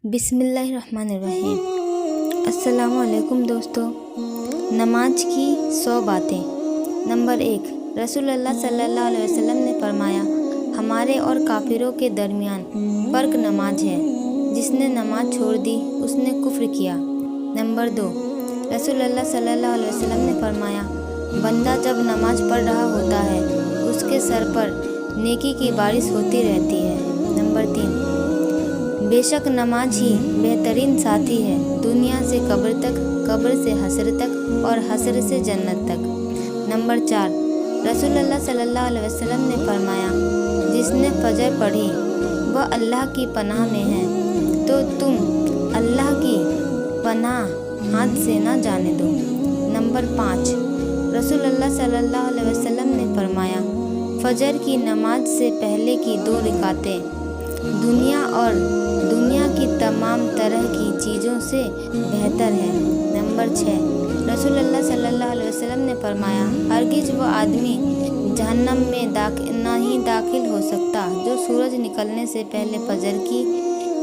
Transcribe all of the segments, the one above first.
بسم اللہ الرحمن الرحیم۔ السلام علیکم دوستو۔ نماز کی 100 باتیں۔ نمبر 1، رسول اللہ صلی اللہ علیہ وسلم نے فرمایا، ہمارے اور کافروں کے درمیان فرق نماز ہے، جس نے نماز چھوڑ دی اس نے کفر کیا۔ نمبر 2، رسول اللہ صلی اللہ علیہ وسلم نے فرمایا، بندہ جب نماز پڑھ رہا ہوتا ہے اس کے سر پر نیکی کی بارش ہوتی رہتی ہے۔ نمبر 3، بے شک نماز ہی بہترین ساتھی ہے، دنیا سے قبر تک، قبر سے حشر تک اور حشر سے جنت تک۔ نمبر 4، رسول اللہ صلی اللہ علیہ وسلم نے فرمایا، جس نے فجر پڑھی وہ اللہ کی پناہ میں ہے، تو تم اللہ کی پناہ ہاتھ سے نہ جانے دو۔ نمبر 5، رسول اللہ صلی اللہ علیہ وسلم نے فرمایا، فجر کی نماز سے پہلے کی 2 رکعتیں دنیا اور دنیا کی تمام طرح کی چیزوں سے بہتر ہے۔ نمبر 6، رسول اللہ صلی اللہ علیہ وسلم نے فرمایا، ہرگز وہ آدمی جہنم میں نہیں داخل ہو سکتا جو سورج نکلنے سے پہلے فجر کی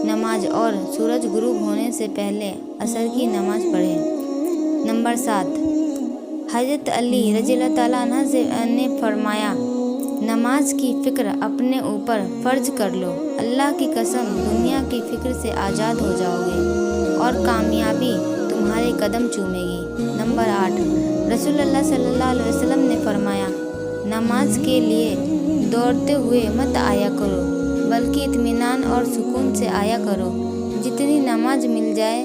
نماز اور سورج غروب ہونے سے پہلے عصر کی نماز پڑھے۔ نمبر 7، حضرت علی رضی اللہ تعالیٰ عنہ نے فرمایا، نماز کی فکر اپنے اوپر فرض کر لو، اللہ کی قسم دنیا کی فکر سے آزاد ہو جاؤ گے اور کامیابی تمہارے قدم چومے گی۔ نمبر 8، رسول اللہ صلی اللہ علیہ وسلم نے فرمایا، نماز کے لیے دوڑتے ہوئے مت آیا کرو، بلکہ اطمینان اور سکون سے آیا کرو۔ جتنی نماز مل جائے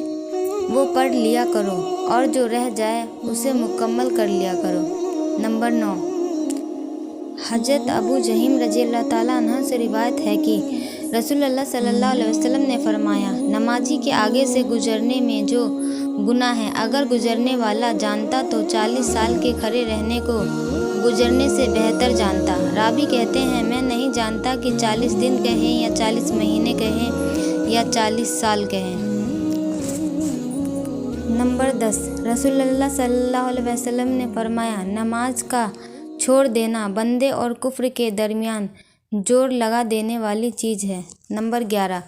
وہ پڑھ لیا کرو اور جو رہ جائے اسے مکمل کر لیا کرو۔ نمبر 9، حضرت ابو جہیم رضی اللہ تعالیٰ عنہ سے روایت ہے کہ رسول اللہ صلی اللہ علیہ وسلم نے فرمایا، نمازی کے آگے سے گزرنے میں جو گناہ ہے، اگر گزرنے والا جانتا تو 40 سال کے کھڑے رہنے کو گزرنے سے بہتر جانتا۔ راوی کہتے ہیں، میں نہیں جانتا کہ 40 دن کہیں یا 40 مہینے کہیں یا 40 سال کہیں۔ نمبر 10، رسول اللہ صلی اللہ علیہ وسلم نے فرمایا، نماز کا چھوڑ دینا بندے اور کفر کے درمیان جوڑ لگا دینے والی چیز ہے۔ نمبر 11،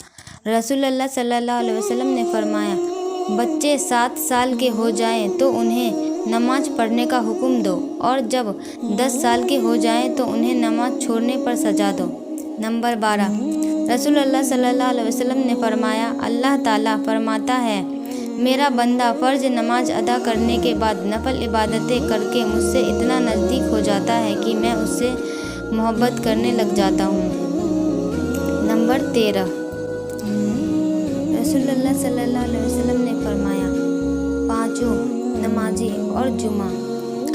رسول اللہ صلی اللہ علیہ وسلم نے فرمایا، بچے 7 سال کے ہو جائیں تو انہیں نماز پڑھنے کا حکم دو، اور جب 10 سال کے ہو جائیں تو انہیں نماز چھوڑنے پر سزا دو۔ نمبر 12، رسول اللہ صلی اللہ علیہ وسلم نے فرمایا، اللہ تعالیٰ فرماتا ہے، میرا بندہ فرض نماز ادا کرنے کے بعد نفل عبادتیں کر کے مجھ سے اتنا نزدیک ہو جاتا ہے کہ میں اس سے محبت کرنے لگ جاتا ہوں۔ نمبر 13، رسول اللہ صلی اللہ علیہ وسلم نے فرمایا، 5 نمازیں اور جمعہ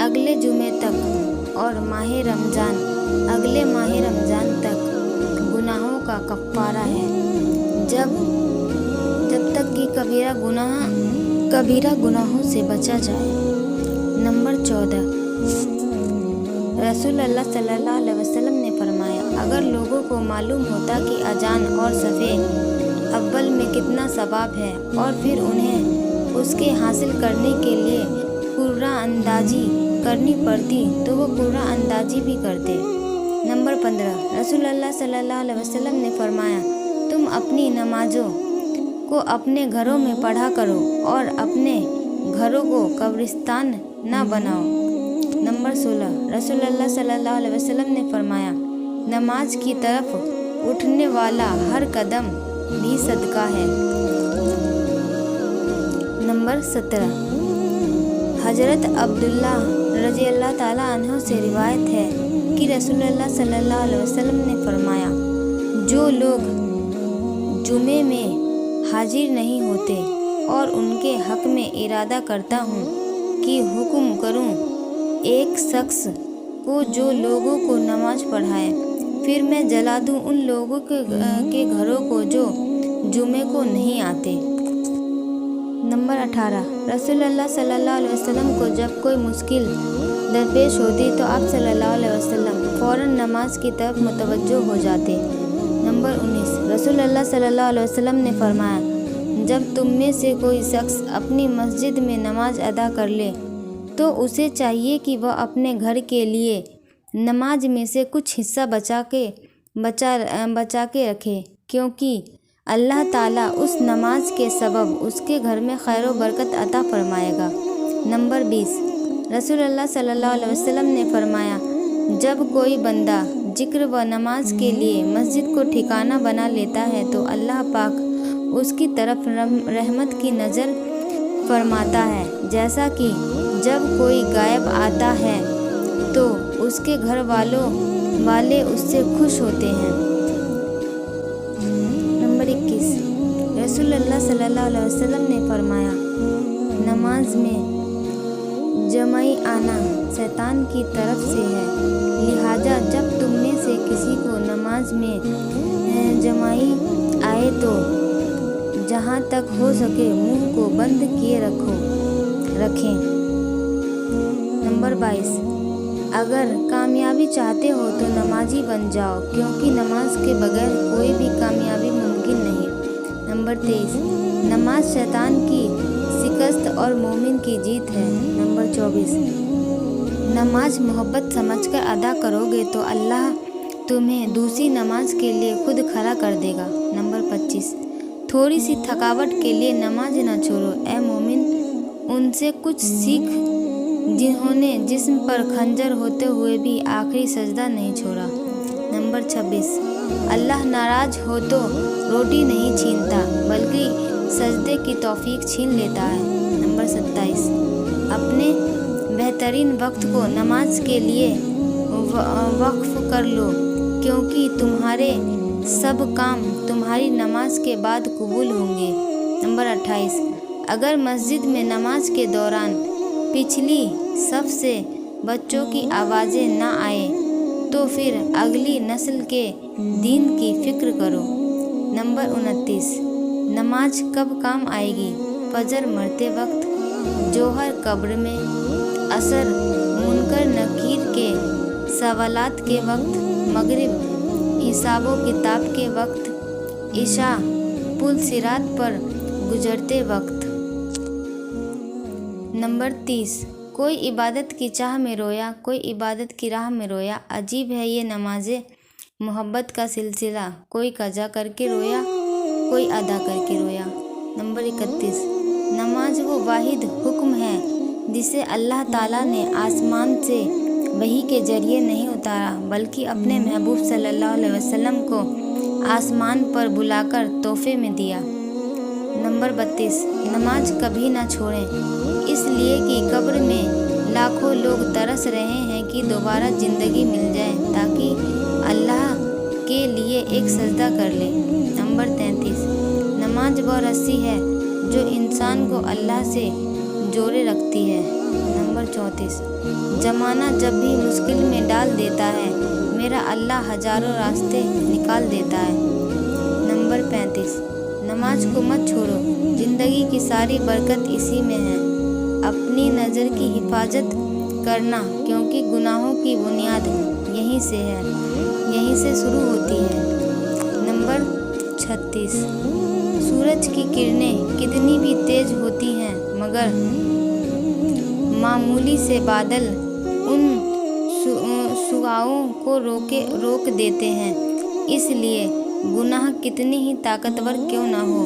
اگلے جمعے تک اور ماہ رمضان اگلے ماہ رمضان تک گناہوں کا کفارہ ہے، جب تک کہ کبیرہ گناہوں سے بچا جائے۔ نمبر 14، رسول اللہ صلی اللہ علیہ وسلم نے فرمایا، اگر لوگوں کو معلوم ہوتا کہ اذان اور صفِ اول میں کتنا ثواب ہے اور پھر انہیں اس کے حاصل کرنے کے لیے قرعہ اندازی کرنی پڑتی تو وہ قرعہ اندازی بھی کرتے۔ نمبر 15، رسول اللہ صلی اللہ علیہ وسلم نے فرمایا، تم اپنی نمازوں کو اپنے گھروں میں پڑھا کرو اور اپنے گھروں کو قبرستان نہ بناؤ۔ نمبر 16، رسول اللہ صلی اللہ علیہ وسلم نے فرمایا، نماز کی طرف اٹھنے والا ہر قدم بھی صدقہ ہے۔ نمبر 17، حضرت عبداللہ رضی اللہ تعالیٰ عنہ سے روایت ہے کہ رسول اللہ صلی اللہ علیہ وسلم نے فرمایا، جو لوگ جمعے میں حاضر نہیں ہوتے اور ان کے حق میں ارادہ کرتا ہوں کہ حکم کروں ایک شخص کو جو لوگوں کو نماز پڑھائے، پھر میں جلا دوں ان لوگوں کے گھروں کو جو جمعے کو نہیں آتے۔ نمبر 18، رسول اللہ صلی اللہ علیہ وسلم کو جب کوئی مشکل درپیش ہوتی تو آپ صلی اللہ علیہ وسلم فوراً نماز کی طرف متوجہ ہو جاتے۔ نمبر 19، رسول اللہ صلی اللہ علیہ وسلم نے فرمایا، جب تم میں سے کوئی شخص اپنی مسجد میں نماز ادا کر لے تو اسے چاہیے کہ وہ اپنے گھر کے لیے نماز میں سے کچھ حصہ بچا کے رکھے، کیونکہ اللہ تعالیٰ اس نماز کے سبب اس کے گھر میں خیر و برکت عطا فرمائے گا۔ نمبر 20، رسول اللہ صلی اللہ علیہ وسلم نے فرمایا، جب کوئی بندہ ذکر و نماز کے لیے مسجد کو ٹھکانہ بنا لیتا ہے تو اللہ پاک اس کی طرف رحمت کی نظر فرماتا ہے، جیسا کہ جب کوئی غائب آتا ہے تو اس کے گھر والے اس سے خوش ہوتے ہیں۔ نمبر 21، رسول اللہ صلی اللہ علیہ وسلم نے فرمایا، نماز میں جمعی آنا شیطان کی طرف سے ہے، لہٰذا جب تم میں سے کسی کو نماز میں جمعی آئے تو جہاں تک ہو سکے منہ کو بند کیے رکھیں۔ نمبر 22، اگر کامیابی چاہتے ہو تو نمازی بن جاؤ، کیونکہ نماز کے بغیر کوئی بھی کامیابی ممکن نہیں۔ نمبر 23، نماز شیطان کی شکست اور مومن کی جیت ہے۔ نمبر 24، نماز محبت سمجھ کر ادا کرو گے تو اللہ تمہیں دوسری نماز کے لیے خود کھڑا کر دے گا۔ نمبر 25، تھوڑی سی تھکاوٹ کے لیے نماز نہ چھوڑو، اے مومن ان سے کچھ سیکھ جنہوں نے جسم پر خنجر ہوتے ہوئے بھی آخری سجدہ نہیں چھوڑا۔ نمبر 26، اللہ ناراض ہو تو روٹی نہیں چھینتا بلکہ سجدے کی توفیق چھین لیتا ہے۔ نمبر 27، اپنے بہترین وقت کو نماز کے لیے وقف کر لو، کیونکہ تمہارے سب کام تمہاری نماز کے بعد قبول ہوں گے۔ نمبر 28، اگر مسجد میں نماز کے دوران پچھلی صف سے بچوں کی آوازیں نہ آئیں تو پھر اگلی نسل کے دین کی فکر کرو۔ نمبر 29، نماز کب کام آئے گی؟ فجر مرتے وقت، جوہر قبر میں، عصر منکر نکیر کے سوالات کے وقت، مغرب حساب و کتاب کے وقت، عشاء پل صراط پر گزرتے وقت۔ نمبر 30، کوئی عبادت کی چاہ میں رویا، کوئی عبادت کی راہ میں رویا، عجیب ہے یہ نماز محبت کا سلسلہ، کوئی قضا کر کے رویا، کوئی ادا کر کے رویا۔ نمبر 31، نماز وہ واحد حکم ہے جسے اللہ تعالیٰ نے آسمان سے وحی کے ذریعے نہیں اتارا بلکہ اپنے محبوب صلی اللہ علیہ وسلم کو آسمان پر بلا کر تحفے میں دیا۔ نمبر 32، نماز کبھی نہ چھوڑیں، اس لیے کہ قبر میں لاکھوں لوگ ترس رہے ہیں کہ دوبارہ زندگی مل جائے تاکہ اللہ کے لیے ایک سجدہ کر لے۔ نمبر 33، نماز وہ رسی ہے جو انسان کو اللہ سے جوڑے رکھتی ہے۔ نمبر 34، زمانہ جب بھی مشکل میں ڈال دیتا ہے میرا اللہ ہزاروں راستے نکال دیتا ہے۔ نمبر 35، نماز کو مت چھوڑو، زندگی کی ساری برکت اسی میں ہے۔ اپنی نظر کی حفاظت کرنا، کیونکہ گناہوں کی بنیاد یہیں سے ہے، یہیں سے شروع ہوتی ہے۔ نمبر 36، سورج کی کرنیں کتنی بھی تیز ہوتی ہیں مگر معمولی سے بادل ان شعاعوں کو روک دیتے ہیں، اس لیے گناہ کتنی ہی طاقتور کیوں نہ ہو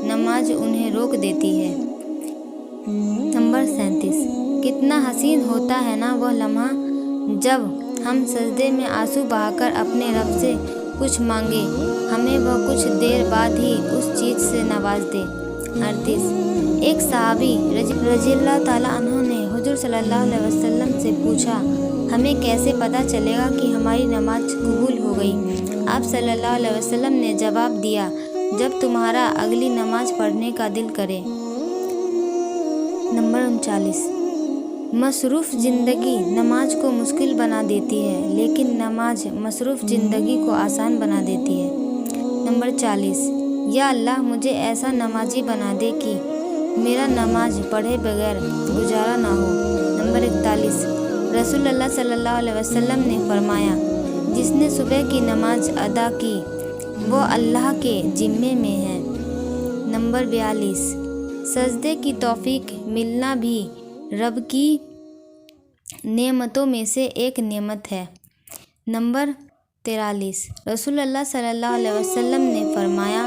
نماز انہیں روک دیتی ہے۔ نمبر 37، کتنا حسین ہوتا ہے نا وہ لمحہ جب ہم سجدے میں آنسو بہا کر اپنے رب سے کچھ مانگے، ہمیں وہ کچھ دیر بعد ہی اس چیز سے نواز دے۔ 38، ایک صحابی رضی اللہ تعالیٰ عنہ نے حضور صلی اللہ علیہ وسلم سے پوچھا، ہمیں کیسے پتہ چلے گا کہ ہماری نماز قبول ہو گئی؟ آپ صلی اللہ علیہ وسلم نے جواب دیا، جب تمہارا اگلی نماز پڑھنے کا دل کرے۔ نمبر 39، مصروف زندگی نماز کو مشکل بنا دیتی ہے لیکن نماز مصروف زندگی کو آسان بنا دیتی ہے۔ نمبر 40، یا اللہ مجھے ایسا نمازی بنا دے کہ میرا نماز پڑھے بغیر گزارا نہ ہو۔ نمبر 41، رسول اللہ صلی اللہ علیہ وسلم نے فرمایا، جس نے صبح کی نماز ادا کی وہ اللہ کے ذمے میں ہے۔ نمبر 42، سجدے کی توفیق ملنا بھی رب کی نعمتوں میں سے ایک نعمت ہے۔ نمبر 43، رسول اللہ صلی اللہ علیہ وسلم نے فرمایا،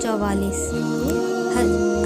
44,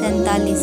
47,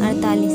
48,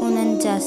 49,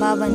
52,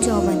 54,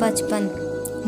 55,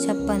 56,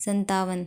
57,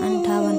58,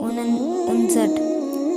59,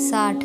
60,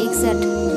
61,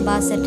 62,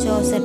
64,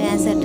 65,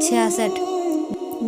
66,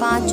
5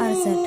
68,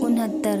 69,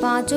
5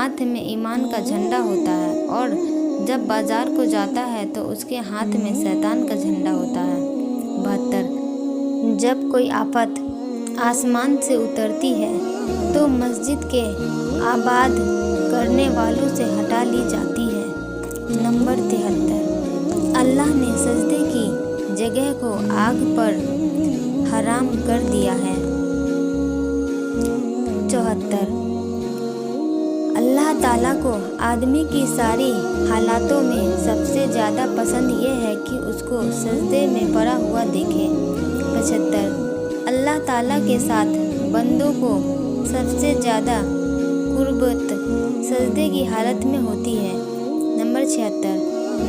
ہاتھ میں ایمان کا جھنڈا ہوتا ہے، اور جب بازار کو جاتا ہے تو اس کے ہاتھ میں شیطان کا جھنڈا ہوتا ہے۔ 72 جب کوئی آفت آسمان سے اترتی ہے تو مسجد کے آباد کرنے والوں سے ہٹا لی جاتی ہے۔ نمبر 73 اللہ نے سجدے کی جگہ کو آگ پر حرام کر دیا ہے۔ 74 اللہ تعالیٰ کو آدمی کی ساری حالاتوں میں سب سے زیادہ پسند یہ ہے کہ اس کو سجدے میں پڑا ہوا دیکھے۔ 75 اللہ تعالیٰ کے ساتھ بندوں کو سب سے زیادہ قربت سجدے کی حالت میں ہوتی ہے۔ نمبر 76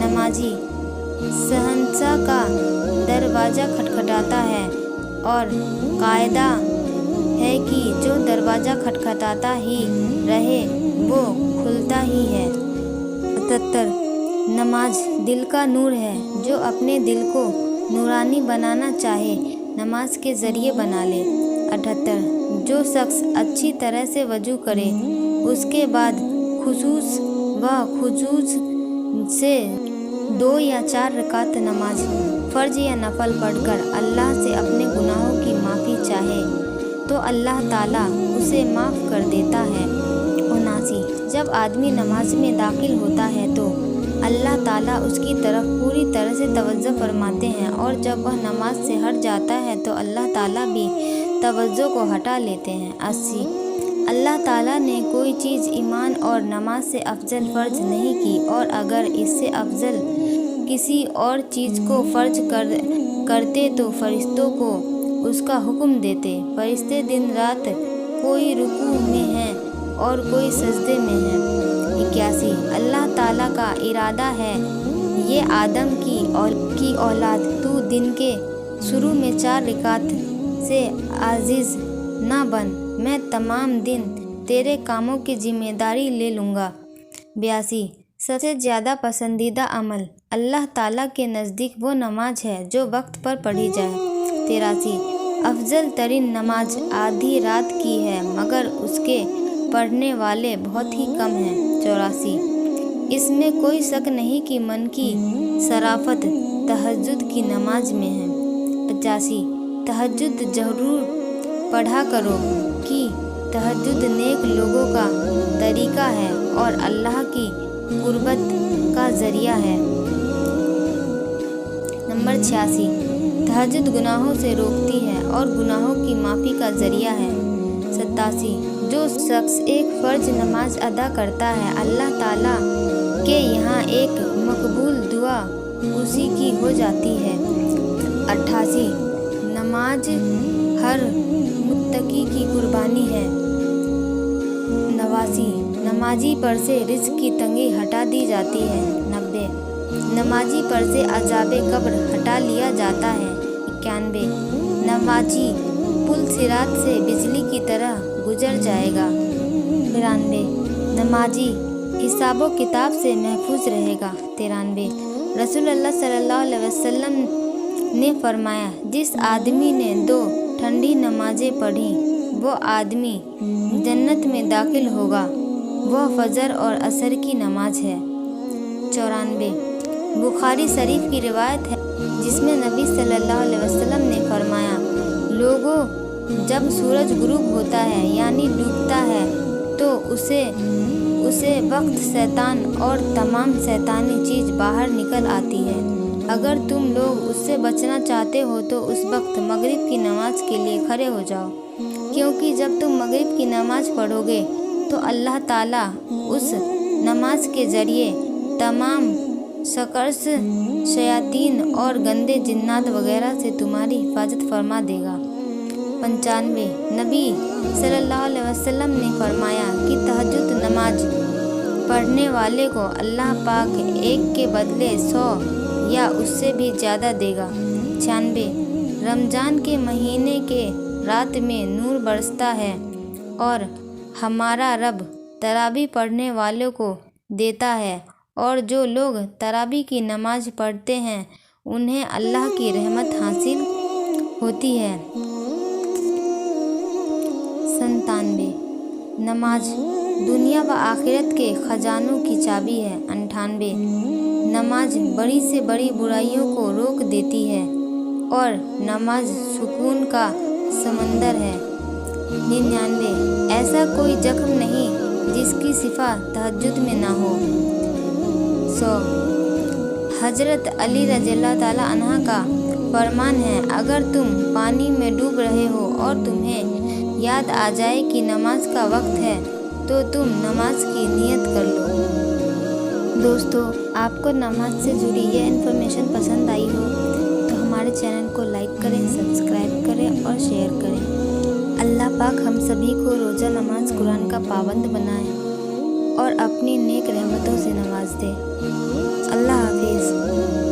نمازی شہنشاہ کا دروازہ کھٹکھٹاتا ہے، اور قاعدہ ہے کہ جو دروازہ کھٹکھٹاتا ہی رہے وہ کھلتا ہی ہے۔ 77 نماز دل کا نور ہے، جو اپنے دل کو نورانی بنانا چاہے نماز کے ذریعے بنا لے۔ 78 جو شخص اچھی طرح سے وضو کرے، اس کے بعد خشوع و خضوع سے 2 یا 4 رکعت نماز فرض یا نفل پڑھ کر اللہ سے اپنے گناہوں کی معافی چاہے تو اللہ تعالیٰ اسے معاف کر دیتا ہے۔ 79 جب آدمی نماز میں داخل ہوتا ہے تو اللہ تعالیٰ اس کی طرف پوری طرح سے توجہ فرماتے ہیں، اور جب وہ نماز سے ہٹ جاتا ہے تو اللہ تعالیٰ بھی توجہ کو ہٹا لیتے ہیں۔ 80 اللہ تعالیٰ نے کوئی چیز ایمان اور نماز سے افضل فرض نہیں کی، اور اگر اس سے افضل کسی اور چیز کو فرض کرتے تو فرشتوں کو اس کا حکم دیتے۔ فرشتے دن رات کوئی رکوع میں ہیں اور کوئی سجدے میں ہیں۔ 81 اللہ تعالیٰ کا ارادہ ہے، یہ آدم کی اولاد تو دن کے شروع میں 4 رکعت سے عاجز نہ بن، میں تمام دن تیرے کاموں کی ذمہ داری لے لوں گا۔ 82 سب سے زیادہ پسندیدہ عمل اللہ تعالیٰ کے نزدیک وہ نماز ہے جو وقت پر پڑھی جائے۔ 83 افضل ترین نماز آدھی رات کی ہے، مگر اس کے پڑھنے والے بہت ہی کم ہیں۔ 84 اس میں کوئی شک نہیں کہ من کی شرافت تہجد کی نماز میں ہے۔ 85 تہجد ضرور پڑھا کرو کہ تہجد نیک لوگوں کا طریقہ ہے اور اللہ کی قربت کا ذریعہ ہے۔ نمبر 86 تہجد گناہوں سے روکتی ہے اور گناہوں کی معافی کا ذریعہ ہے۔ 87 جو شخص ایک فرض نماز ادا کرتا ہے، اللہ تعالیٰ کے یہاں ایک مقبول دعا اسی کی ہو جاتی ہے۔ 88 نماز ہر متقی کی قربانی ہے۔ 89 نمازی پر سے رزق کی تنگی ہٹا دی جاتی ہے۔ 90 نمازی پر سے عذاب قبر ہٹا لیا جاتا ہے۔ 91 نمازی پل صراط سے بجلی کی طرح گزر جائے گا۔ 92 نمازی حساب و کتاب سے محفوظ رہے گا۔ 93 رسول اللہ صلی اللہ علیہ وسلم نے فرمایا، جس آدمی نے 2 ٹھنڈی نمازیں پڑھیں وہ آدمی جنت میں داخل ہوگا، وہ فجر اور عصر کی نماز ہے۔ 94 بخاری شریف کی روایت ہے جس میں نبی صلی اللہ علیہ وسلم نے فرمایا، لوگوں جب سورج غروب ہوتا ہے یعنی ڈوبتا ہے تو اسے وقت شیطان اور تمام شیطانی چیز باہر نکل آتی ہے۔ اگر تم لوگ اس سے بچنا چاہتے ہو تو اس وقت مغرب کی نماز کے لیے کھڑے ہو جاؤ، کیونکہ جب تم مغرب کی نماز پڑھو گے تو اللہ تعالیٰ اس نماز کے ذریعے تمام شکرس شیاطین اور گندے جنات وغیرہ سے تمہاری حفاظت فرما دے گا۔ 95 نبی صلی اللہ علیہ وسلم نے فرمایا کہ تہجد نماز پڑھنے والے کو اللہ پاک ایک کے بدلے 100 یا اس سے بھی زیادہ دے گا۔ 96 رمضان کے مہینے کے رات میں نور برستا ہے اور ہمارا رب تراویح پڑھنے والوں کو دیتا ہے، اور جو لوگ تراویح کی نماز پڑھتے ہیں انہیں اللہ کی رحمت حاصل ہوتی ہے۔ 97 نماز دنیا و آخرت کے خزانوں کی چابی ہے۔ 98 نماز بڑی سے بڑی برائیوں کو روک دیتی ہے اور نماز سکون کا سمندر ہے۔ 99 ایسا کوئی زخم نہیں جس کی شفا تہجد میں نہ ہو۔ 100 حضرت علی رضی اللہ تعالیٰ عنہ کا فرمان ہے، اگر تم پانی میں ڈوب رہے ہو اور تمہیں یاد آ جائے کہ نماز کا وقت ہے تو تم نماز کی نیت کر لو۔ دوستو، آپ کو نماز سے جڑی یہ انفارمیشن پسند آئی ہو تو ہمارے چینل کو لائک کریں، سبسکرائب کریں اور شیئر کریں۔ اللہ پاک ہم سبھی کو روزہ نماز قرآن کا پابند بنائے اور اپنی نیک رحمتوں سے نواز دے۔ اللہ حافظ۔